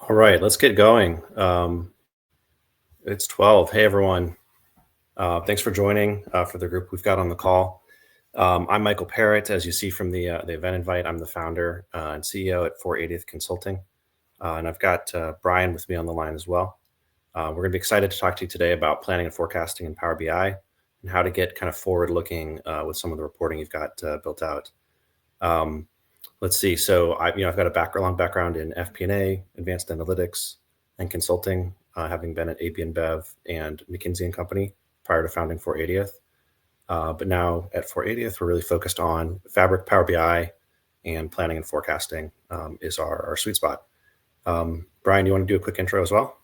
All right, let's get going. It's 12. Hey, everyone. Thanks for joining for the group we've got on the call. I'm Michael Parrott. As you see from the event invite, I'm the founder and CEO at 480th Consulting. And I've got Brian with me on the line as well. We're going to be excited to talk to you today about planning and forecasting in Power BI and how to get kind of forward-looking with some of the reporting you've got built out. Let's see. So I've got a long background in FP&A, advanced analytics, and consulting, having been at AB InBev and McKinsey & Company prior to founding 480th. But now at 480th, we're really focused on Fabric, Power BI, and planning and forecasting is our sweet spot. Brian, you want to do a quick intro as well?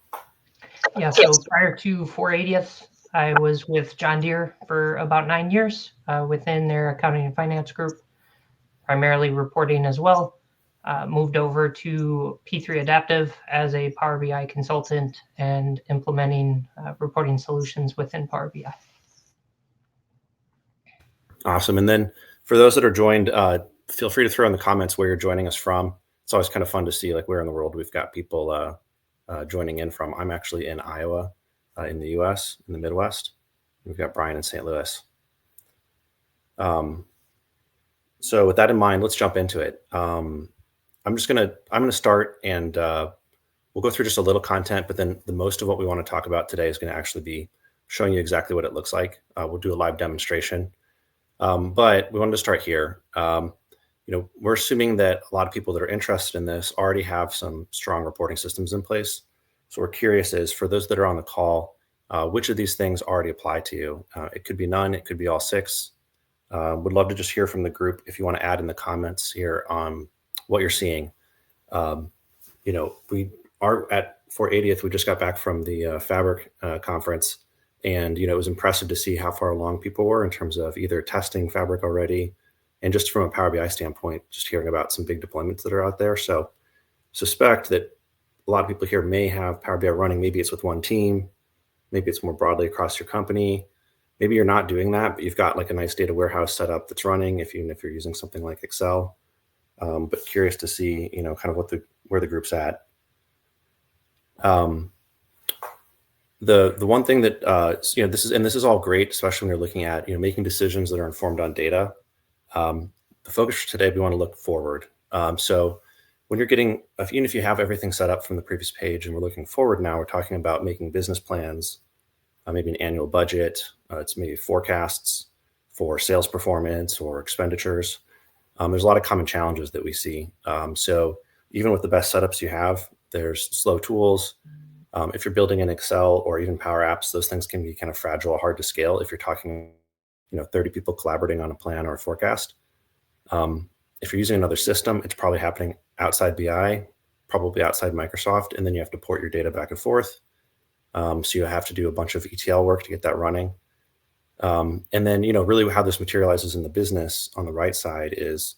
Yeah, so prior to 480th, I was with John Deere for about 9 years within their accounting and finance group, primarily reporting as well. Moved over to P3 Adaptive as a Power BI consultant and implementing reporting solutions within Power BI. Awesome. And then for those that are joined, feel free to throw in the comments where you're joining us from. It's always kind of fun to see like where in the world we've got people joining in from. I'm actually in Iowa, in the US, in the Midwest. We've got Brian in St. Louis. So with that in mind, let's jump into it. I'm gonna start and we'll go through just a little content, but then the most of what we want to talk about today is going to actually be showing you exactly what it looks like. We'll do a live demonstration, but we wanted to start here. We're assuming that a lot of people that are interested in this already have some strong reporting systems in place. So we're curious is for those that are on the call, which of these things already apply to you? It could be none, it could be all six. Would love to just hear from the group if you want to add in the comments here on what you're seeing. We are at 480th. We just got back from the Fabric conference, and it was impressive to see how far along people were in terms of either testing Fabric already, and just from a Power BI standpoint, just hearing about some big deployments that are out there. So suspect that a lot of people here may have Power BI running. Maybe it's with one team, maybe it's more broadly across your company. Maybe you're not doing that, but you've got like a nice data warehouse set up that's running, even if you're using something like Excel. But curious to see, kind of where the group's at. The one thing that this is all great, especially when you're looking at making decisions that are informed on data. The focus for today, we want to look forward. So when you're even if you have everything set up from the previous page, and we're looking forward now, we're talking about making business plans. Maybe an annual budget, it's maybe forecasts for sales performance or expenditures. There's a lot of common challenges that we see. So even with the best setups you have, there's slow tools. If you're building in Excel or even Power Apps, those things can be kind of fragile, hard to scale if you're talking 30 people collaborating on a plan or a forecast. If you're using another system, it's probably happening outside BI, probably outside Microsoft, and then you have to port your data back and forth. So you have to do a bunch of ETL work to get that running. And then, really how this materializes in the business on the right side is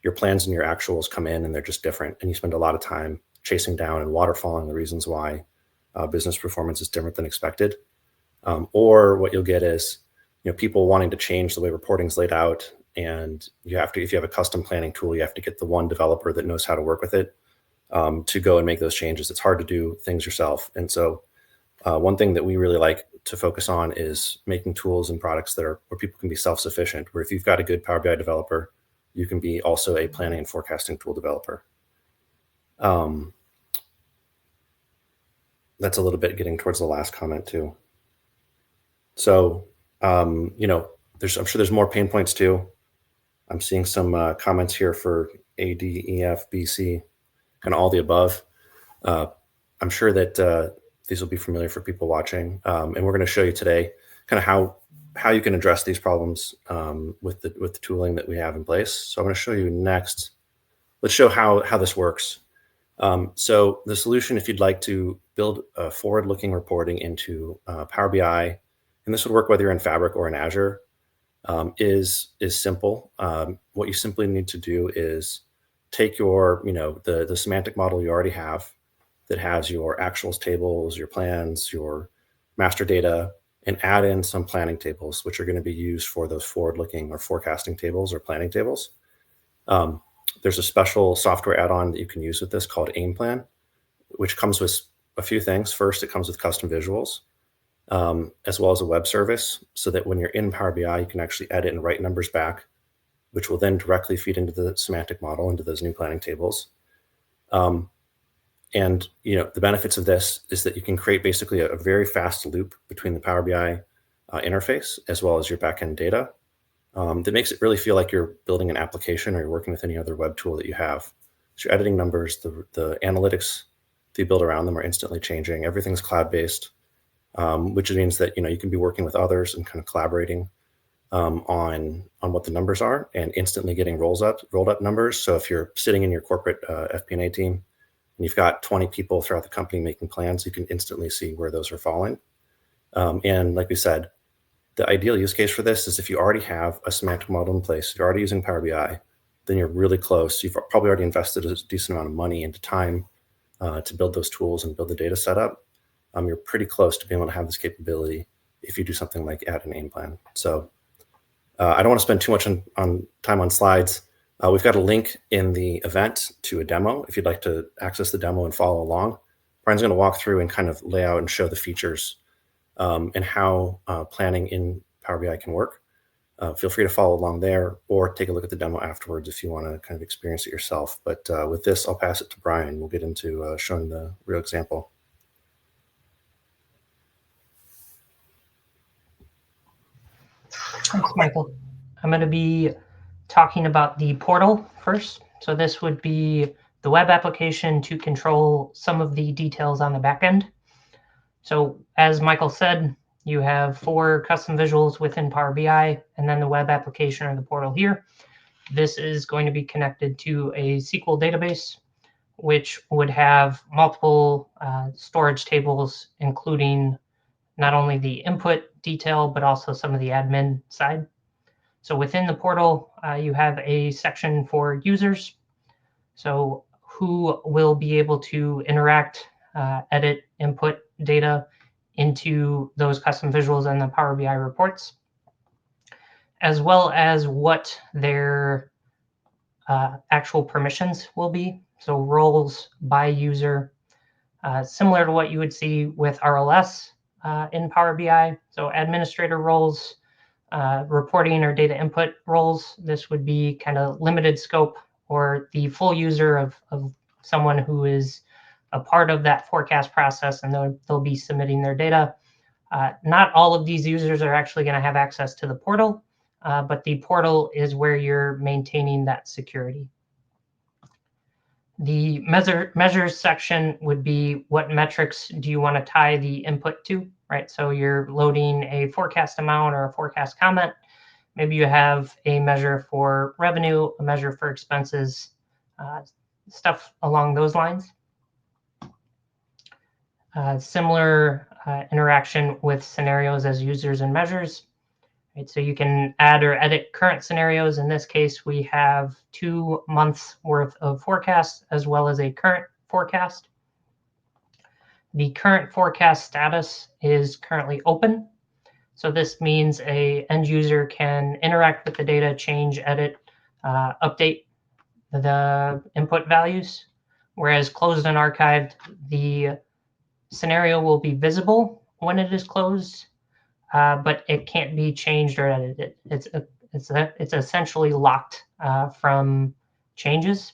your plans and your actuals come in and they're just different. And you spend a lot of time chasing down and waterfalling the reasons why business performance is different than expected. Or what you'll get is, people wanting to change the way reporting's laid out. And if you have a custom planning tool, you have to get the one developer that knows how to work with it to go and make those changes. It's hard to do things yourself. And so one thing that we really like to focus on is making tools and products where people can be self-sufficient, where if you've got a good Power BI developer, you can be also a planning and forecasting tool developer. That's a little bit getting towards the last comment too. So, I'm sure there's more pain points too. I'm seeing some comments here for A, D, E, F, B, C, kind of all the above. I'm sure that these will be familiar for people watching, and we're going to show you today kind of how you can address these problems with the tooling that we have in place. So I'm going to show you next. Let's show how this works. So the solution, if you'd like to build a forward-looking reporting into Power BI, and this would work whether you're in Fabric or in Azure, is simple. What you simply need to do is take your the semantic model you already have that has your actuals tables, your plans, your master data, and add in some planning tables, which are going to be used for those forward-looking or forecasting tables or planning tables. There's a special software add-on that you can use with this called Aimplan. which comes with a few things. First, it comes with custom visuals, as well as a web service, so that when you're in Power BI, you can actually edit and write numbers back, which will then directly feed into the semantic model, into those new planning tables. And the benefits of this is that you can create basically a very fast loop between the Power BI interface as well as your backend data. That makes it really feel like you're building an application or you're working with any other web tool that you have. So you're editing numbers, the analytics that you build around them are instantly changing. Everything's cloud-based, which means that you can be working with others and kind of collaborating on what the numbers are and instantly getting rolled up numbers. So if you're sitting in your corporate FP&A team and you've got 20 people throughout the company making plans, you can instantly see where those are falling. And like we said, the ideal use case for this is if you already have a semantic model in place, you're already using Power BI, then you're really close. You've probably already invested a decent amount of money into time to build those tools and build the data setup. You're pretty close to being able to have this capability if you do something like add an Aimplan. So I don't want to spend too much on time on slides. We've got a link in the event to a demo if you'd like to access the demo and follow along. Brian's going to walk through and kind of lay out and show the features and how planning in Power BI can work. Feel free to follow along there or take a look at the demo afterwards if you want to kind of experience it yourself. But with this, I'll pass it to Brian. We'll get into showing the real example. Thanks, Michael. I'm going to be talking about the portal first. So this would be the web application to control some of the details on the back end. So as Michael said, you have 4 custom visuals within Power BI, and then the web application or the portal here. This is going to be connected to a SQL database, which would have multiple storage tables, including not only the input detail, but also some of the admin side. So within the portal, you have a section for users. So who will be able to interact, edit, input data into those custom visuals and the Power BI reports, as well as what their actual permissions will be. So roles by user, similar to what you would see with RLS in Power BI. So administrator roles, reporting or data input roles. This would be kind of limited scope, or the full user of someone who is a part of that forecast process, and they'll be submitting their data. Not all of these users are actually going to have access to the portal, but the portal is where you're maintaining that security. The measures section would be what metrics do you want to tie the input to, right? So you're loading a forecast amount or a forecast comment. Maybe you have a measure for revenue, a measure for expenses, stuff along those lines. Similar interaction with scenarios as users and measures. Right, so you can add or edit current scenarios. In this case, we have 2 months worth of forecast as well as a current forecast. The current forecast status is currently open. So this means a end user can interact with the data, change, edit, update the input values. Whereas closed and archived, the scenario will be visible when it is closed, but it can't be changed or edited. It's essentially locked from changes.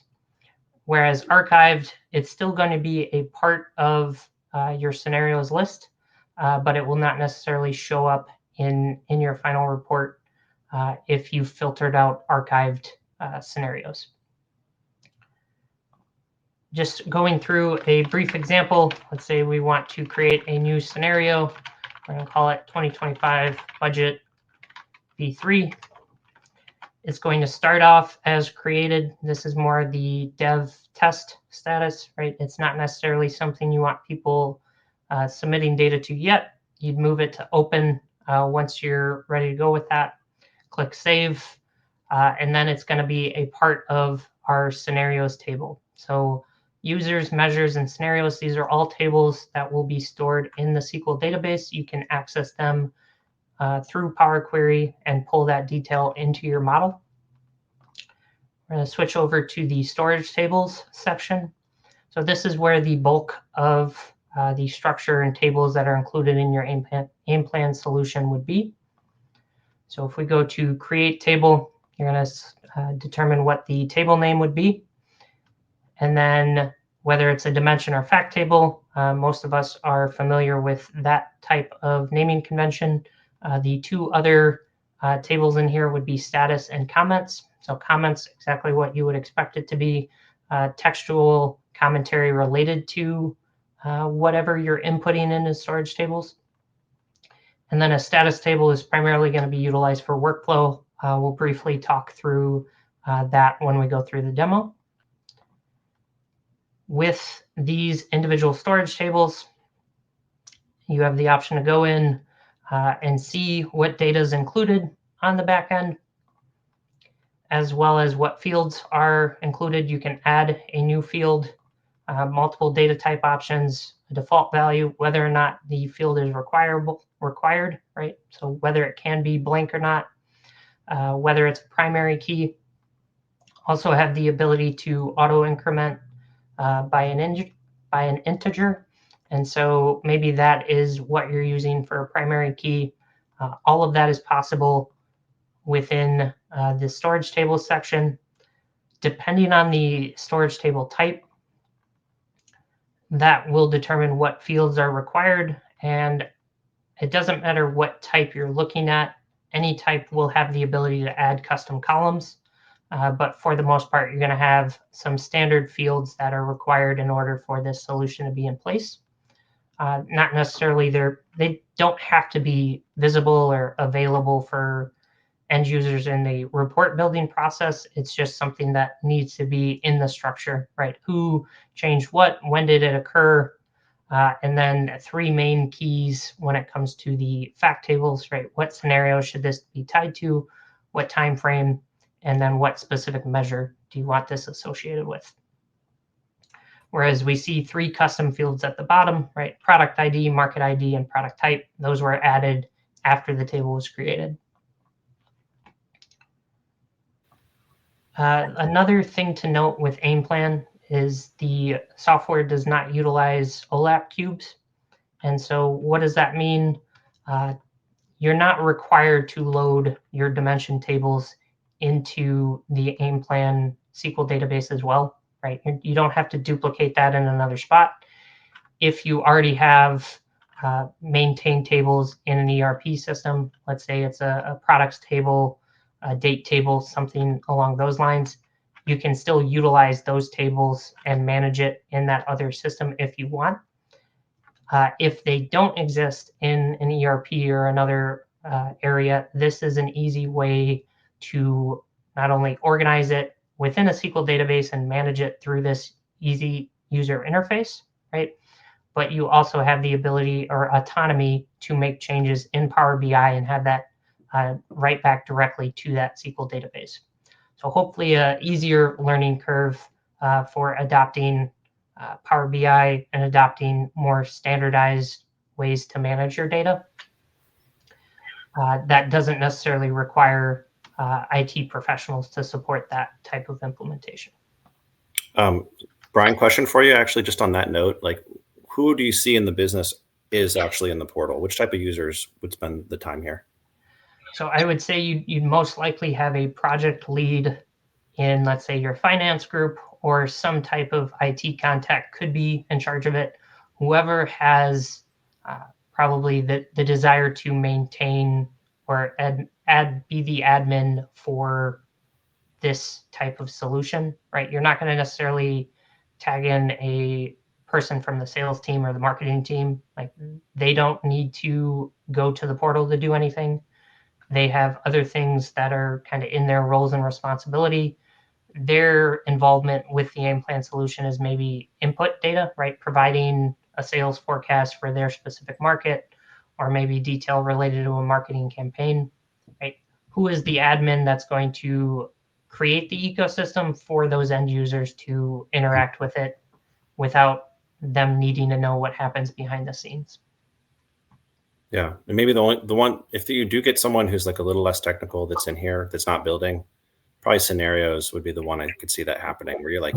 Whereas archived, it's still going to be a part of your scenarios list, but it will not necessarily show up in your final report if you filtered out archived scenarios. Just going through a brief example, let's say we want to create a new scenario. We're going to call it 2025 budget V3. It's going to start off as created. This is more the dev test status, right? It's not necessarily something you want people submitting data to yet. You'd move it to open once you're ready to go with that. Click save, and then it's going to be a part of our scenarios table. So users, measures, and scenarios, these are all tables that will be stored in the SQL database. You can access them through Power Query and pull that detail into your model. We're going to switch over to the storage tables section. So this is where the bulk of the structure and tables that are included in your Aimplan solution would be. So if we go to create table, you're going to determine what the table name would be. And then whether it's a dimension or fact table, most of us are familiar with that type of naming convention. The two other tables in here would be status and comments. So comments, exactly what you would expect it to be, textual commentary related to whatever you're inputting into storage tables. And then a status table is primarily going to be utilized for workflow. We'll briefly talk through that when we go through the demo. With these individual storage tables, you have the option to go in and see what data is included on the back end, as well as what fields are included. You can add a new field, multiple data type options, a default value, whether or not the field is required, right? So whether it can be blank or not, whether it's a primary key. Also have the ability to auto increment by an integer. And so maybe that is what you're using for a primary key. All of that is possible within the storage table section. Depending on the storage table type, that will determine what fields are required. And it doesn't matter what type you're looking at. Any type will have the ability to add custom columns. But for the most part, you're going to have some standard fields that are required in order for this solution to be in place. Not necessarily they don't have to be visible or available for end users in the report building process. It's just something that needs to be in the structure, right? Who changed what? When did it occur? And then three main keys when it comes to the fact tables, right? What scenario should this be tied to? What time frame? And then what specific measure do you want this associated with? Whereas we see three custom fields at the bottom, right? Product ID, market ID, and product type. Those were added after the table was created. Another thing to note with Aimplan is the software does not utilize OLAP cubes. And so what does that mean? You're not required to load your dimension tables into the Aimplan SQL database as well, right? You don't have to duplicate that in another spot. If you already have maintained tables in an ERP system, let's say it's a products table, a date table, something along those lines, you can still utilize those tables and manage it in that other system if you want. If they don't exist in an ERP or another area, this is an easy way to not only organize it within a SQL database and manage it through this easy user interface, right? But you also have the ability or autonomy to make changes in Power BI and have that right back directly to that SQL database. So hopefully an easier learning curve for adopting Power BI and adopting more standardized ways to manage your data. That doesn't necessarily require IT professionals to support that type of implementation. Brian, question for you, actually, just on that note, like, who do you see in the business is actually in the portal? Which type of users would spend the time here? So I would say you'd most likely have a project lead in, let's say, your finance group, or some type of IT contact could be in charge of it. Whoever has probably the desire to maintain or be the admin for this type of solution, right? You're not going to necessarily tag in a person from the sales team or the marketing team. Like, they don't need to go to the portal to do anything. They have other things that are kind of in their roles and responsibility. Their involvement with the Aimplan solution is maybe input data, right? Providing a sales forecast for their specific market, or maybe detail related to a marketing campaign, right? Who is the admin that's going to create the ecosystem for those end users to interact with it without them needing to know what happens behind the scenes? Yeah, and maybe the one, if you do get someone who's like a little less technical that's in here, that's not building, probably scenarios would be the one I could see that happening, where you're like,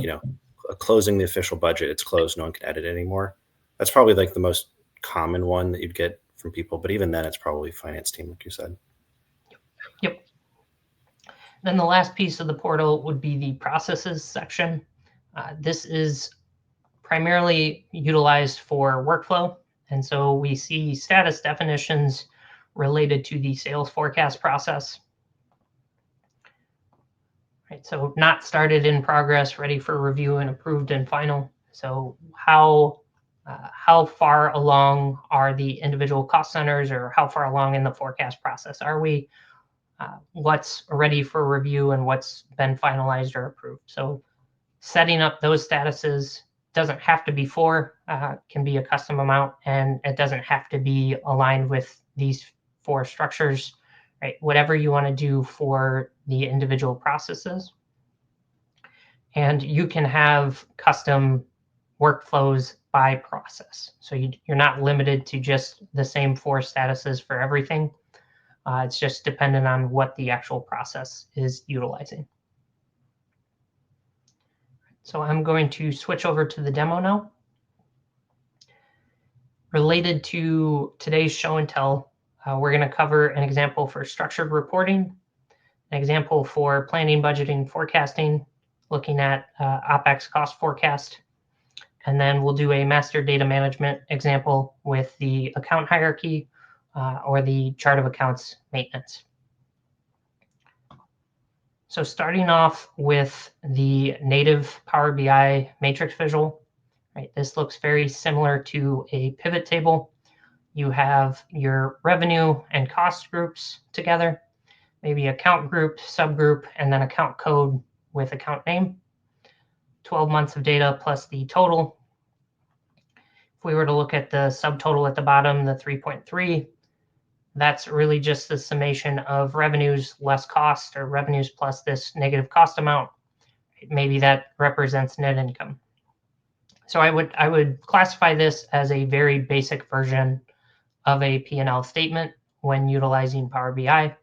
closing the official budget. It's closed. No one can edit it anymore. That's probably like the most common one that you'd get from people. But even then, it's probably finance team, like you said. Yep. Then the last piece of the portal would be the processes section. This is primarily utilized for workflow. And so we see status definitions related to the sales forecast process. Right, so not started, in progress, ready for review, and approved and final. So how far along are the individual cost centers, or how far along in the forecast process are we? What's ready for review and what's been finalized or approved. So setting up those statuses doesn't have to be four, can be a custom amount, and it doesn't have to be aligned with these four structures, right? Whatever you want to do for the individual processes. And you can have custom workflows by process. So you're not limited to just the same four statuses for everything. It's just dependent on what the actual process is utilizing. So I'm going to switch over to the demo now. Related to today's show and tell, we're going to cover an example for structured reporting, an example for planning, budgeting, forecasting, looking at OpEx cost forecast, and then we'll do a master data management example with the account hierarchy or the chart of accounts maintenance. So starting off with the native Power BI matrix visual, right? This looks very similar to a pivot table. You have your revenue and cost groups together, maybe account group, subgroup, and then account code with account name. 12 months of data plus the total. If we were to look at the subtotal at the bottom, the 3.3, that's really just the summation of revenues less cost, or revenues plus this negative cost amount. Maybe that represents net income. So I would classify this as a very basic version of a P&L statement when utilizing Power BI.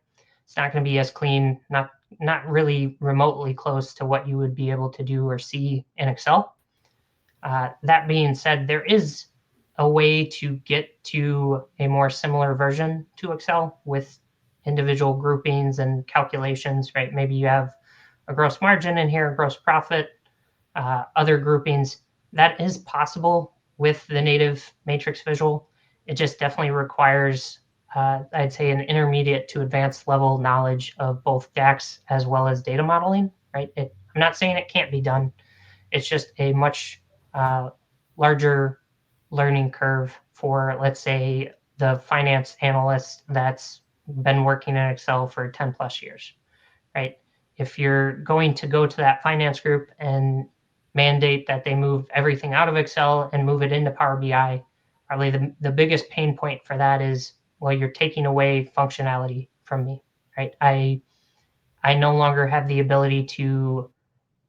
It's not going to be as clean, not really remotely close to what you would be able to do or see in Excel. That being said, there is a way to get to a more similar version to Excel with individual groupings and calculations, right? Maybe you have a gross margin in here, gross profit, other groupings. That is possible with the native matrix visual. It just definitely requires, I'd say, an intermediate to advanced level knowledge of both DAX as well as data modeling, right? I'm not saying it can't be done. It's just a much larger learning curve for, let's say, the finance analyst that's been working in Excel for 10 plus years, right? If you're going to go to that finance group and mandate that they move everything out of Excel and move it into Power BI, probably the biggest pain point for that is, well, you're taking away functionality from me, right? I no longer have the ability to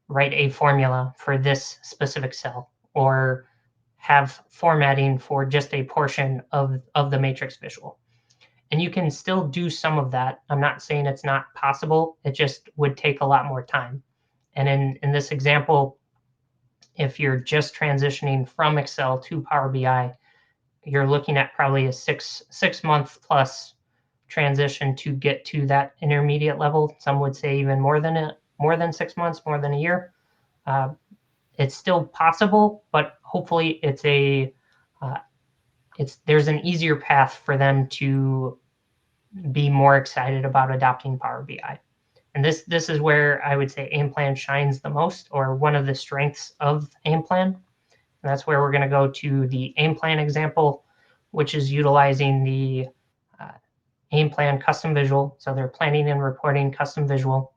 write a formula for this specific cell, or have formatting for just a portion of the matrix visual. And you can still do some of that. I'm not saying it's not possible. It just would take a lot more time. And in this example, if you're just transitioning from Excel to Power BI, you're looking at probably a six month plus transition to get to that intermediate level. Some would say even more than 6 months, more than a year. It's still possible, but hopefully there's an easier path for them to be more excited about adopting Power BI. And this is where I would say Aimplan shines the most, or one of the strengths of Aimplan. And that's where we're going to go to the Aimplan example, which is utilizing the Aimplan custom visual. So they're planning and reporting custom visual.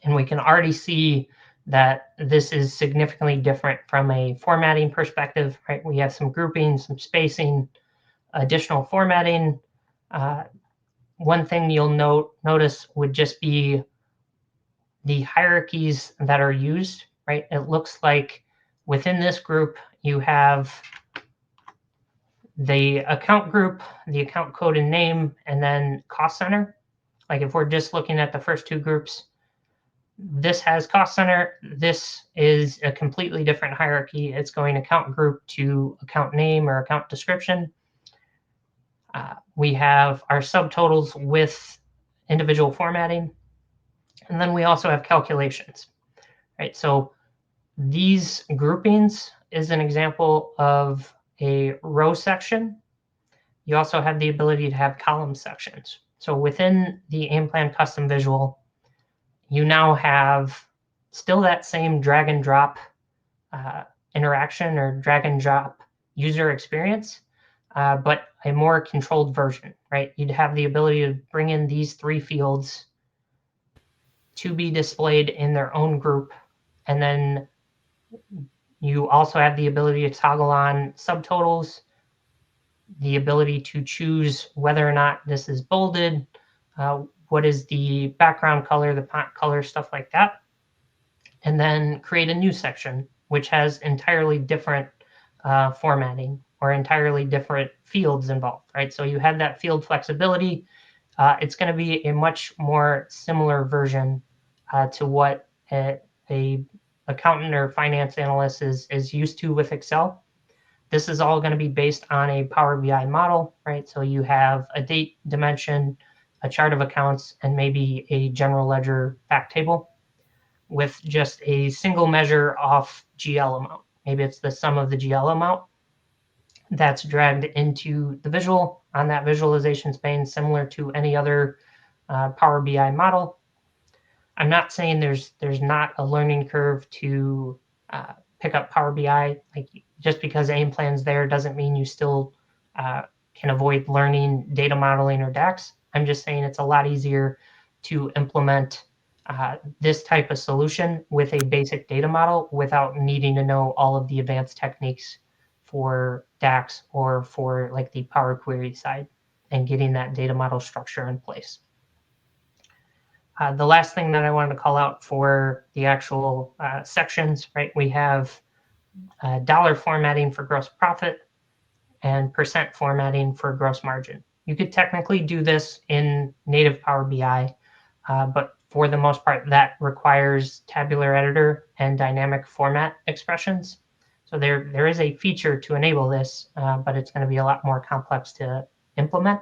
And we can already see that this is significantly different from a formatting perspective, right? We have some grouping, some spacing, additional formatting. One thing you'll notice would just be the hierarchies that are used, right? It looks like within this group, you have the account group, the account code and name, and then cost center. Like if we're just looking at the first two groups, This has cost center. This is a completely different hierarchy. It's going account group to account name or account description. We have our subtotals with individual formatting. And then we also have calculations, right? So these groupings is an example of a row section. You also have the ability to have column sections. So within the Aimplan custom visual, you now have still that same drag and drop interaction or drag and drop user experience, but a more controlled version, right? You'd have the ability to bring in these 3 fields to be displayed in their own group. And then you also have the ability to toggle on subtotals, the ability to choose whether or not this is bolded, what is the background color, the font color, stuff like that. And then create a new section, which has entirely different formatting or entirely different fields involved, right? So you have that field flexibility. It's going to be a much more similar version to what a accountant or finance analyst is used to with Excel. This is all going to be based on a Power BI model, right? So you have a date dimension, a chart of accounts, and maybe a general ledger fact table with just a single measure off GL amount. Maybe it's the sum of the GL amount that's dragged into the visual on that visualization pane, similar to any other Power BI model. I'm not saying there's not a learning curve to pick up Power BI. Like, just because Aimplan's there doesn't mean you still can avoid learning data modeling or DAX. I'm just saying it's a lot easier to implement this type of solution with a basic data model without needing to know all of the advanced techniques for DAX or for like the Power Query side and getting that data model structure in place. The last thing that I wanted to call out for the actual sections, right? We have dollar formatting for gross profit and percent formatting for gross margin. You could technically do this in native Power BI, but for the most part, that requires tabular editor and dynamic format expressions. So there is a feature to enable this, but it's going to be a lot more complex to implement.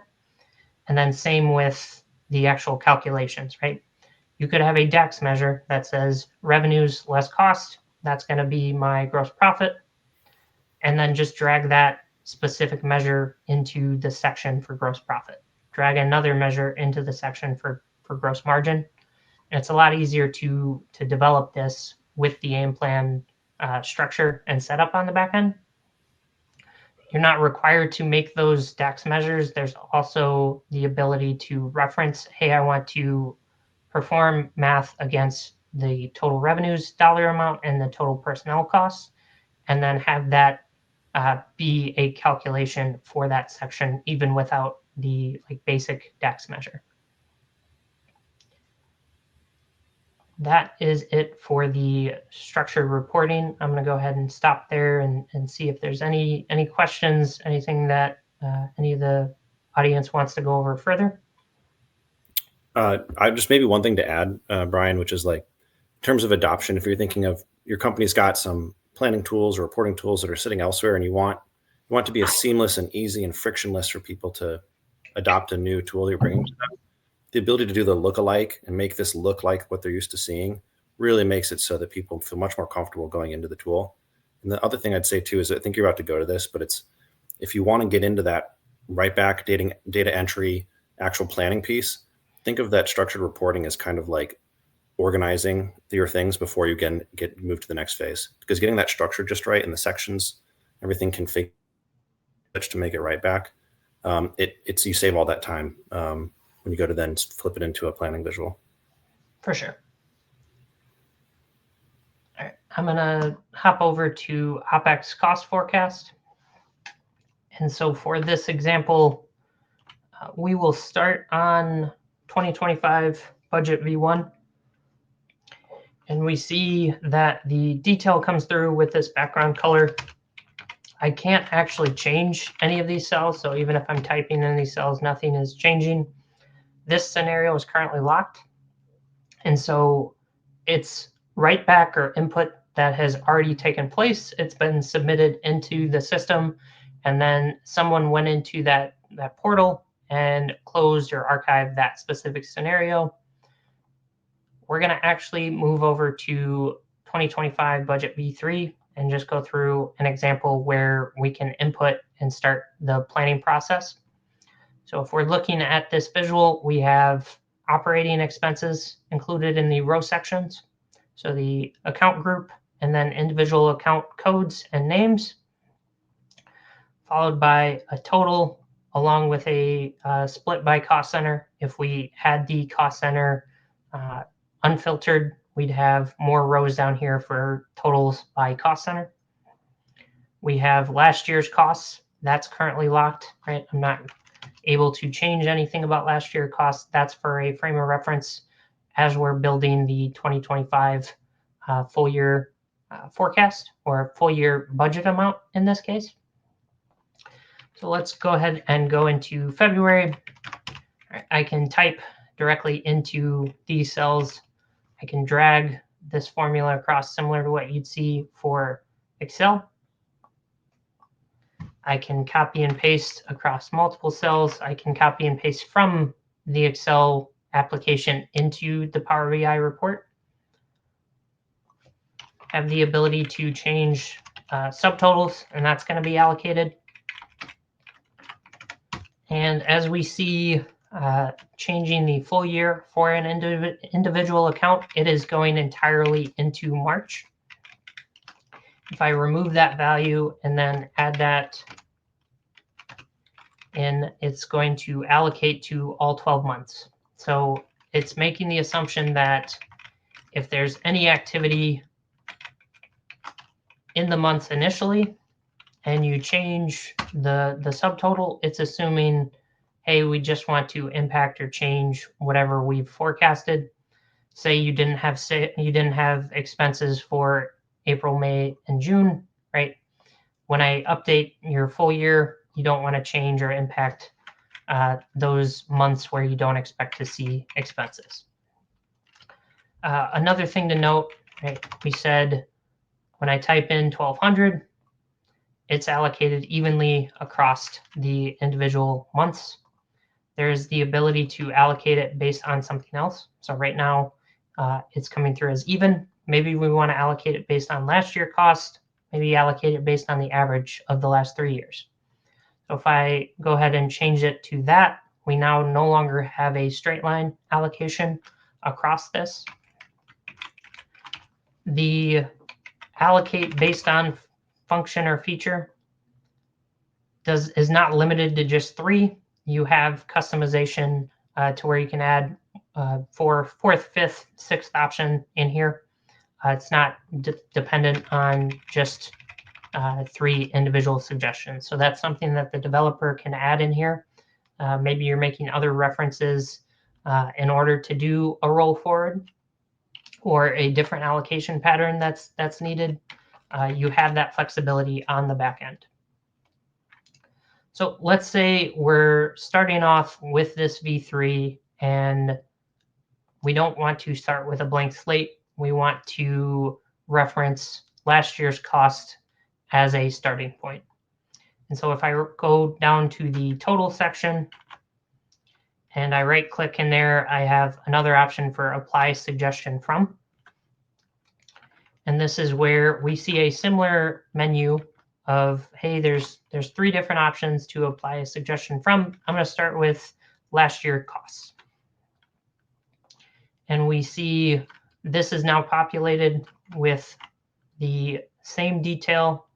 And then same with the actual calculations, right? You could have a DAX measure that says revenues less cost. That's going to be my gross profit. And then just drag that specific measure into the section for gross profit. Drag another measure into the section for gross margin. And it's a lot easier to develop this with the Aimplan structure and setup on the back end. You're not required to make those DAX measures. There's also the ability to reference, hey, I want to perform math against the total revenues dollar amount and the total personnel costs, and then have that be a calculation for that section, even without the basic DAX measure. That is it for the structured reporting. I'm going to go ahead and stop there and see if there's any questions, anything that any of the audience wants to go over further. I just maybe one thing to add, Brian, which is like in terms of adoption, if you're thinking of your company's got some planning tools or reporting tools that are sitting elsewhere, and you want to be as seamless and easy and frictionless for people to adopt a new tool you're bringing to them, the ability to do the lookalike and make this look like what they're used to seeing really makes it so that people feel much more comfortable going into the tool. And the other thing I'd say too is I think you're about to go to this, but it's if you want to get into that right back data entry, actual planning piece, think of that structured reporting as kind of like organizing your things before you get moved to the next phase. Because getting that structure just right in the sections, everything configured to make it right back, it's you save all that time when you go to then flip it into a planning visual. For sure. All right, I'm going to hop over to OpEx cost forecast. And so for this example, we will start on 2025 budget V1. And we see that the detail comes through with this background color. I can't actually change any of these cells. So even if I'm typing in these cells, nothing is changing. This scenario is currently locked. And so it's write back or input that has already taken place. It's been submitted into the system, and then someone went into that portal and closed or archived that specific scenario. We're going to actually move over to 2025 budget V3 and just go through an example where we can input and start the planning process. So if we're looking at this visual, we have operating expenses included in the row sections. So the account group and then individual account codes and names, followed by a total along with a split by cost center. If we had the cost center unfiltered, we'd have more rows down here for totals by cost center. We have last year's costs. That's currently locked, right? I'm not able to change anything about last year's costs. That's for a frame of reference as we're building the 2025 full year forecast or full year budget amount in this case. So let's go ahead and go into February. I can type directly into these cells. I can drag this formula across similar to what you'd see for Excel. I can copy and paste across multiple cells. I can copy and paste from the Excel application into the Power BI report. Have the ability to change subtotals, and that's going to be allocated. And as we see changing the full year for an individual account, it is going entirely into March. If I remove that value and then add that in, it's going to allocate to all 12 months. So it's making the assumption that if there's any activity in the months initially and you change the subtotal, it's assuming, hey, we just want to impact or change whatever we've forecasted. Say you didn't have expenses for April, May, and June, right? When I update your full year, you don't want to change or impact those months where you don't expect to see expenses. Another thing to note, right? We said when I type in 1200, it's allocated evenly across the individual months. There's the ability to allocate it based on something else. So right now, it's coming through as even. Maybe we want to allocate it based on last year cost, maybe allocate it based on the average of the last 3 years. So if I go ahead and change it to that, we now no longer have a straight line allocation across this. The allocate based on function or feature is not limited to just 3. You have customization to where you can add for 4th, 5th, 6th option in here. It's not dependent on just 3 individual suggestions. So that's something that the developer can add in here. Maybe you're making other references in order to do a roll forward or a different allocation pattern that's needed. You have that flexibility on the back end. So let's say we're starting off with this V3 and we don't want to start with a blank slate. We want to reference last year's cost as a starting point. And so if I go down to the total section and I right click in there, I have another option for apply suggestion from. And this is where we see a similar menu of, hey, there's 3 different options to apply a suggestion from. I'm going to start with last year costs. And we see this is now populated with the same detail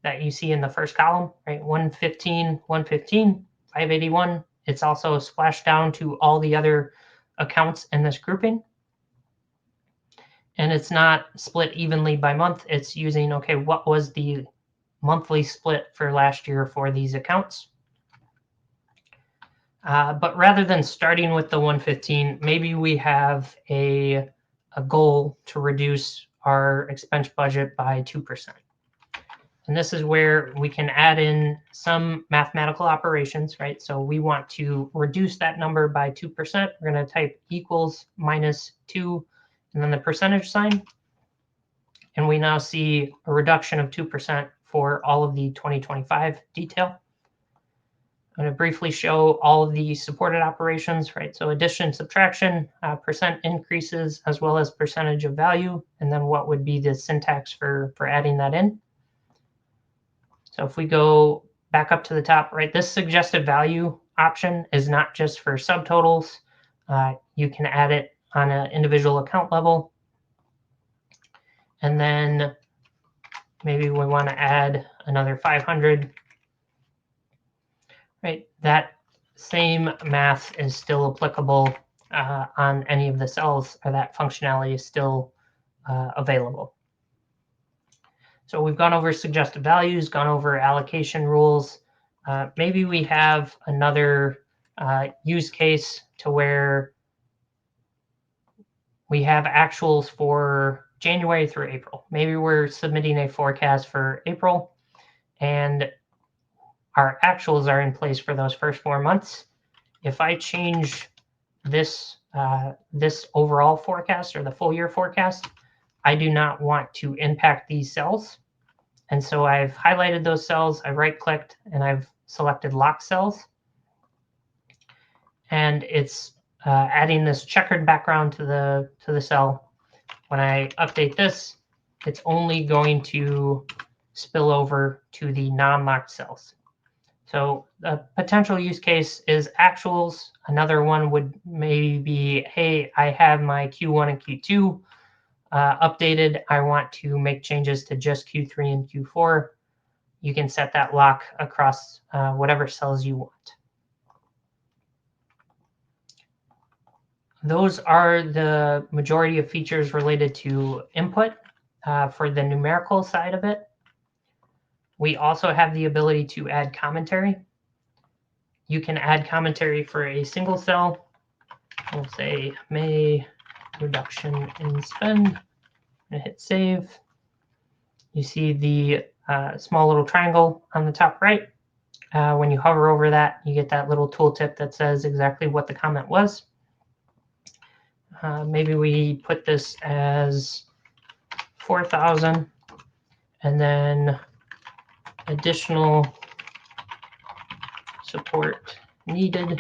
that you see in the first column, right? 115, 115, 581. It's also splashed down to all the other accounts in this grouping. And it's not split evenly by month. It's using, okay, what was the monthly split for last year for these accounts? But rather than starting with the 115, maybe we have a goal to reduce our expense budget by 2%. And this is where we can add in some mathematical operations, right? So we want to reduce that number by 2%. We're going to type equals -2, and then the percentage sign. And we now see a reduction of 2% for all of the 2025 detail. I'm going to briefly show all of the supported operations, right? So addition, subtraction, percent increases, as well as percentage of value, and then what would be the syntax for adding that in. So if we go back up to the top, right, this suggested value option is not just for subtotals. You can add it on an individual account level. And then maybe we want to add another 500. Right, that same math is still applicable on any of the cells, or that functionality is still available. So we've gone over suggested values, gone over allocation rules. Maybe we have another use case to where we have actuals for January through April. Maybe we're submitting a forecast for April, and our actuals are in place for those first 4 months. If I change this this overall forecast, or the full year forecast, I do not want to impact these cells. And so I've highlighted those cells, I right-clicked, and I've selected lock cells. And it's adding this checkered background to the cell. When I update this, it's only going to spill over to the non-locked cells. So a potential use case is actuals. Another one would maybe be, hey, I have my Q1 and Q2 updated. I want to make changes to just Q3 and Q4. You can set that lock across whatever cells you want. Those are the majority of features related to input for the numerical side of it. We also have the ability to add commentary. You can add commentary for a single cell. We'll say May reduction in spend, and hit save. You see the small little triangle on the top right. When you hover over that, you get that little tooltip that says exactly what the comment was. Maybe we put this as 4,000, and then additional support needed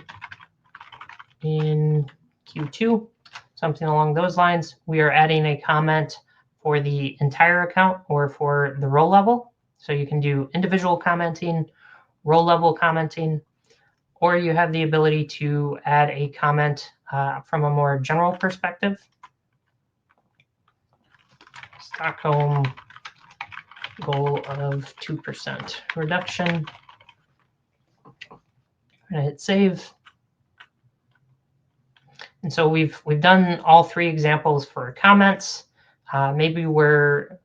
in Q2, something along those lines. We are adding a comment for the entire account or for the row level. So you can do individual commenting, row level commenting, or you have the ability to add a comment from a more general perspective. Stockholm goal of 2% reduction. I'm gonna hit save. And so we've done all 3 examples for comments. Maybe we're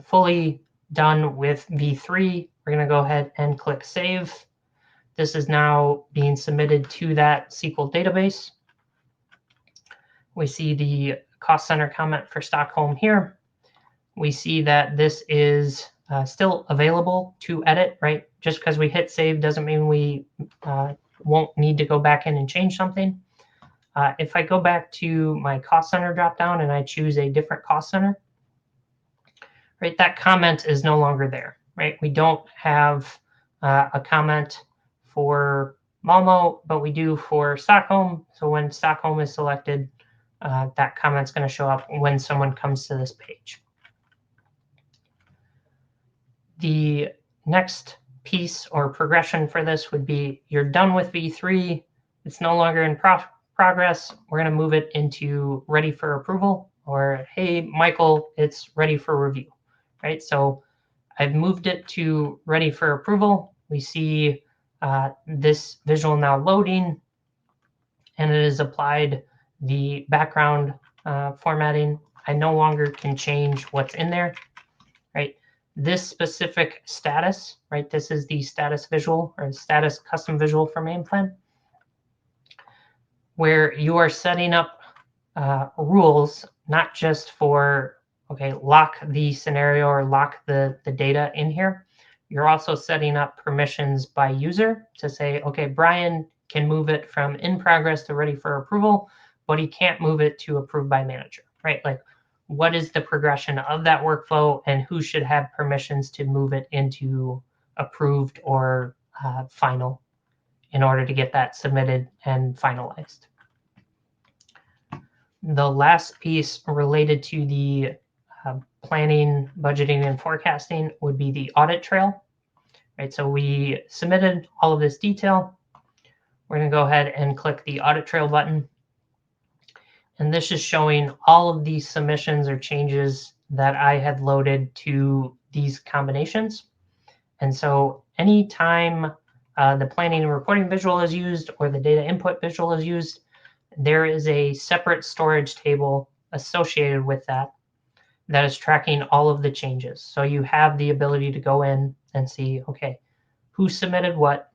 fully done with V3. We're gonna go ahead and click save. This is now being submitted to that SQL database. We see the cost center comment for Stockholm here. We see that this is still available to edit, right? Just because we hit save doesn't mean we won't need to go back in and change something. If I go back to my cost center dropdown and I choose a different cost center, right, that comment is no longer there, right? We don't have a comment for Malmo, but we do for Stockholm. So when Stockholm is selected, that comment's going to show up when someone comes to this page. The next piece or progression for this would be you're done with V3. It's no longer in progress. We're going to move it into ready for approval, or hey, Michael, it's ready for review, right? So I've moved it to ready for approval. We see this visual now loading, and it is applied the background formatting. I no longer can change what's in there, right? This specific status, right? This is the status visual or status custom visual from Aimplan, where you are setting up rules, not just for, okay, lock the scenario or lock the data in here. You're also setting up permissions by user to say, okay, Brian can move it from in progress to ready for approval, but he can't move it to approved by manager. right? Like, what is the progression of that workflow and who should have permissions to move it into approved or final in order to get that submitted and finalized. The last piece related to the planning, budgeting, and forecasting would be the audit trail. Right, so we submitted all of this detail. We're going to go ahead and click the audit trail button. And this is showing all of these submissions or changes that I had loaded to these combinations. And so anytime the planning and reporting visual is used or the data input visual is used, there is a separate storage table associated with that that is tracking all of the changes. So you have the ability to go in and see, okay, who submitted what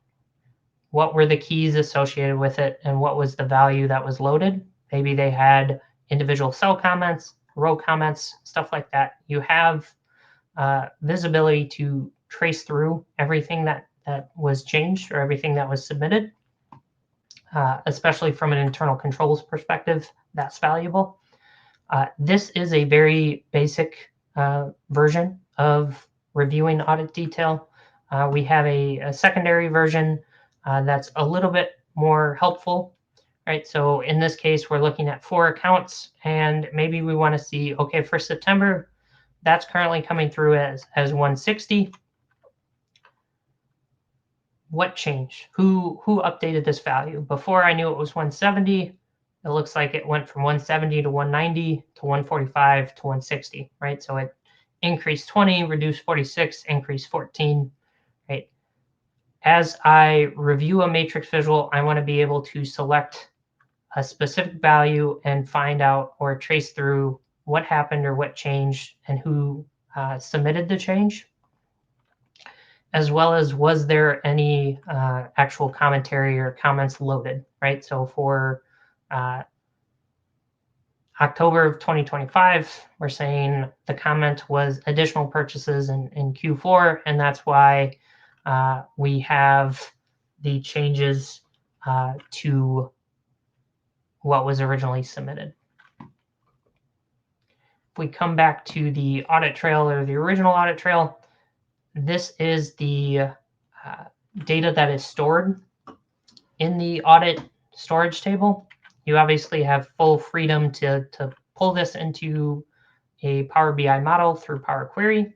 were the keys associated with it, and what was the value that was loaded. Maybe they had individual cell comments, row comments, stuff like that. You have visibility to trace through everything that was changed or everything that was submitted, especially from an internal controls perspective. That's valuable. This is a very basic version of reviewing audit detail. We have a secondary version that's a little bit more helpful, right? So in this case, we're looking at 4 accounts, and maybe we want to see, okay, for September, that's currently coming through as 160. What changed? Who updated this value? Before I knew it was 170. It looks like it went from 170 to 190 to 145 to 160, right? So it increased 20, reduced 46, increased 14, right? As I review a matrix visual, I want to be able to select a specific value and find out or trace through what happened or what changed and who submitted the change, as well as was there any actual commentary or comments loaded, right? So for October of 2025, we're saying the comment was additional purchases in Q4, and that's why we have the changes to what was originally submitted. If we come back to the audit trail or the original audit trail, this is the data that is stored in the audit storage table. You obviously have full freedom to pull this into a Power BI model through Power Query,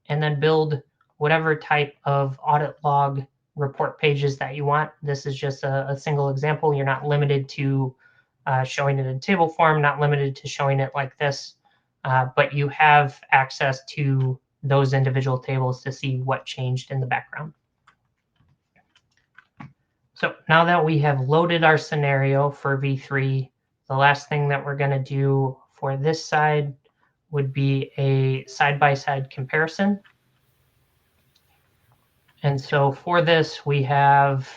and then build whatever type of audit log report pages that you want. This is just a single example. You're not limited to showing it in table form, not limited to showing it like this, but you have access to those individual tables to see what changed in the background. So now that we have loaded our scenario for V3, the last thing that we're going to do for this side would be a side-by-side comparison. And so for this, we have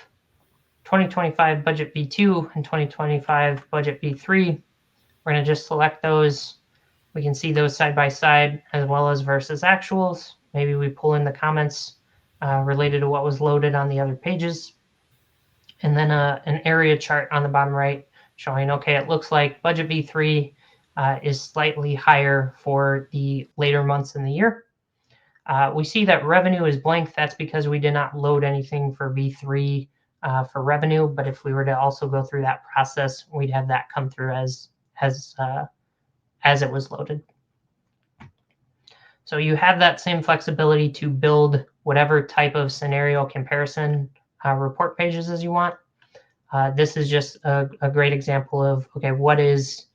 2025 budget V2 and 2025 budget V3. We're going to just select those. We can see those side by side as well as versus actuals. Maybe we pull in the comments related to what was loaded on the other pages. And then an area chart on the bottom right showing, okay, it looks like budget V3 is slightly higher for the later months in the year. We see that revenue is blank. That's because we did not load anything for V3 for revenue. But if we were to also go through that process, we'd have that come through as it was loaded. So you have that same flexibility to build whatever type of scenario comparison report pages as you want. This is just a great example of, okay, what is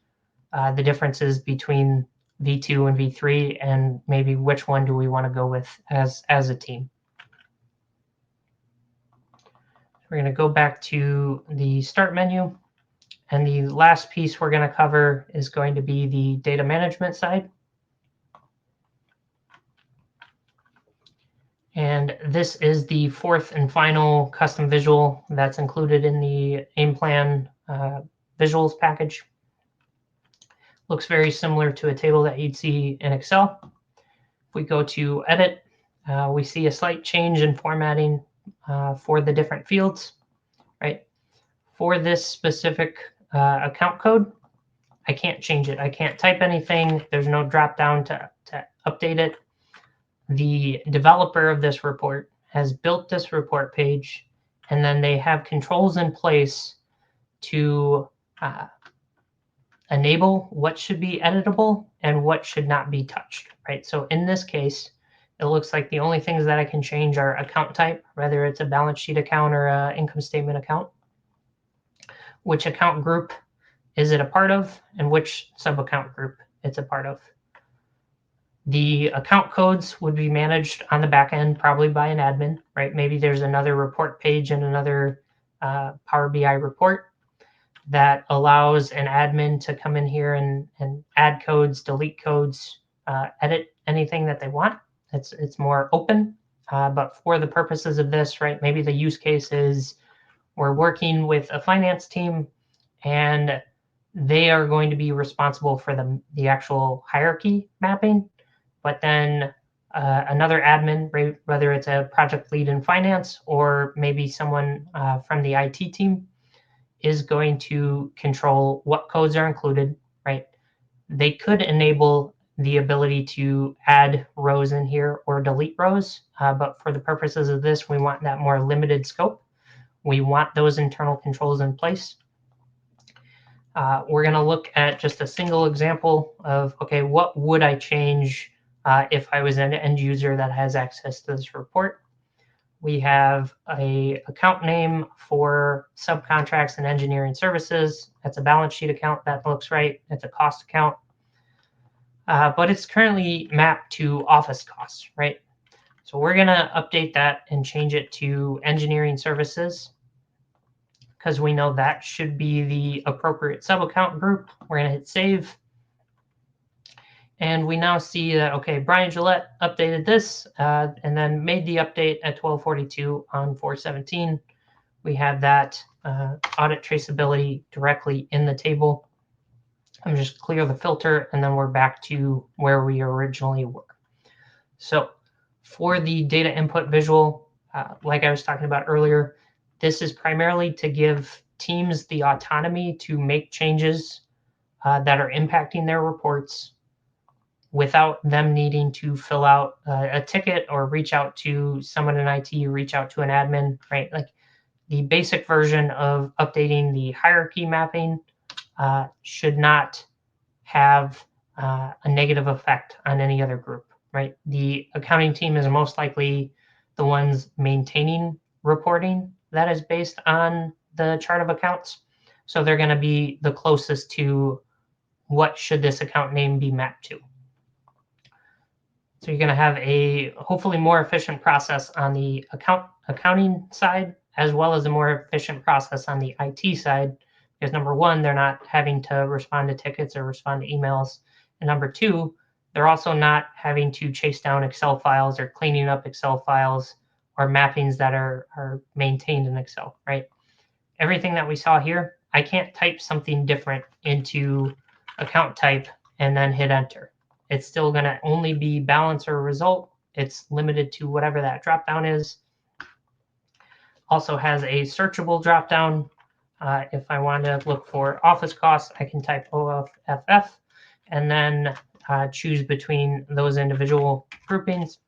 the differences between V2 and V3, and maybe which one do we want to go with as a team. We're going to go back to the start menu. And the last piece we're going to cover is going to be the data management side. And this is the fourth and final custom visual that's included in the Aimplan visuals package. Looks very similar to a table that you'd see in Excel. If we go to edit, we see a slight change in formatting for the different fields, right? For this specific account code, I can't change it. I can't type anything. There's no drop down to update it. The developer of this report has built this report page, and then they have controls in place to enable what should be editable and what should not be touched, right? So in this case, it looks like the only things that I can change are account type, whether it's a balance sheet account or an income statement account, which account group is it a part of, and which sub-account group it's a part of. The account codes would be managed on the back end, probably by an admin, right? Maybe there's another report page in another Power BI report that allows an admin to come in here and add codes, delete codes, edit anything that they want. It's more open, but for the purposes of this, right, maybe the use case is we're working with a finance team and they are going to be responsible for the actual hierarchy mapping, but then another admin, right, whether it's a project lead in finance or maybe someone from the IT team, is going to control what codes are included, right? They could enable the ability to add rows in here or delete rows, but for the purposes of this, we want that more limited scope. We want those internal controls in place. We're going to look at just a single example of, okay, what would I change if I was an end user that has access to this report? We have a account name for subcontracts and engineering services. That's a balance sheet account. That looks right. It's a cost account. But it's currently mapped to office costs, right? So we're going to update that and change it to engineering services because we know that should be the appropriate sub-account group. We're going to hit save. And we now see that, okay, Brian Gillette updated this and then made the update at 12:42 on 4/17. We have that audit traceability directly in the table. I'm just clear the filter and then we're back to where we originally were. So for the data input visual, like I was talking about earlier, this is primarily to give teams the autonomy to make changes that are impacting their reports without them needing to fill out a ticket or reach out to someone in IT, reach out to an admin, right? Like the basic version of updating the hierarchy mapping should not have a negative effect on any other group, right? The accounting team is most likely the ones maintaining reporting that is based on the chart of accounts. So they're going to be the closest to what should this account name be mapped to. So you're going to have a hopefully more efficient process on the accounting side, as well as a more efficient process on the IT side, because number one, they're not having to respond to tickets or respond to emails. And number two, they're also not having to chase down Excel files or cleaning up Excel files or mappings that are maintained in Excel, right? Everything that we saw here, I can't type something different into account type and then hit enter. It's still going to only be balance or result. It's limited to whatever that dropdown is. Also has a searchable dropdown. If I want to look for office costs, I can type OFFF and then choose between those individual groupings.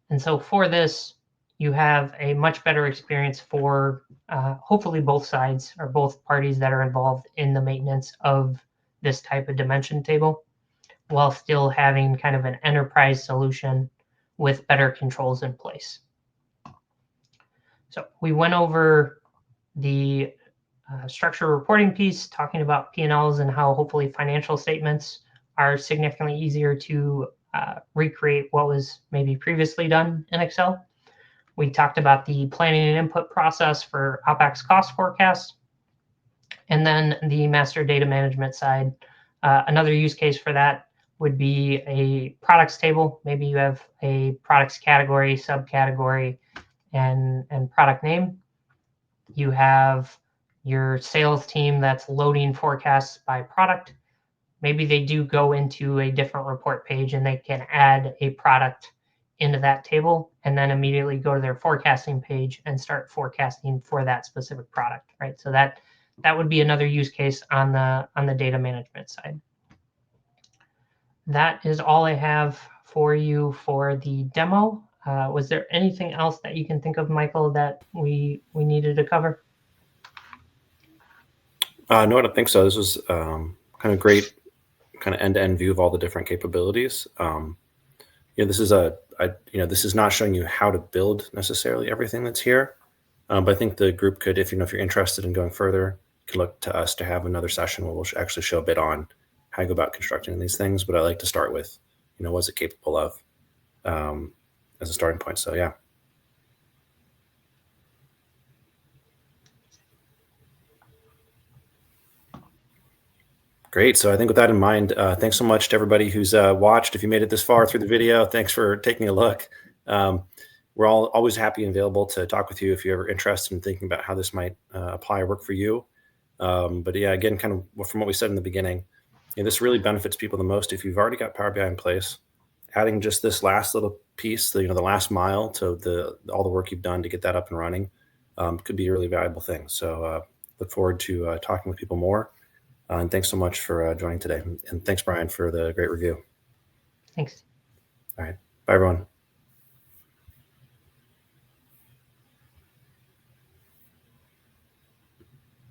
And so for this, you have a much better experience for hopefully both sides or both parties that are involved in the maintenance of this type of dimension table, while still having kind of an enterprise solution with better controls in place. So we went over the structure reporting piece, talking about P&Ls and how hopefully financial statements are significantly easier to recreate what was maybe previously done in Excel. We talked about the planning and input process for OpEx cost forecasts, and then the master data management side. Another use case for that would be a products table. Maybe you have a products category, subcategory, and product name. You have your sales team that's loading forecasts by product. Maybe they do go into a different report page and they can add a product into that table and then immediately go to their forecasting page and start forecasting for that specific product, right? So that that would be another use case on the data management side. That is all I have for you for the demo. Was there anything else that you can think of, Michael, that we needed to cover? No, I don't think so. This was kind of great, kind of end-to-end view of all the different capabilities. This is this is not showing you how to build necessarily everything that's here, but I think the group could, if you're interested in going further, can look to us to have another session where we'll actually show a bit on how you go about constructing these things. But I like to start with, what's it capable of as a starting point. So yeah. Great. So I think with that in mind, thanks so much to everybody who's watched. If you made it this far through the video, thanks for taking a look. We're always happy and available to talk with you if you're ever interested in thinking about how this might apply or work for you. But yeah, again, kind of from what we said in the beginning, this really benefits people the most if you've already got Power BI in place. Adding just this last little piece, the last mile to all the work you've done to get that up and running could be a really valuable thing. So look forward to talking with people more. And thanks so much for joining today. And thanks, Brian, for the great review. Thanks. All right. Bye, everyone.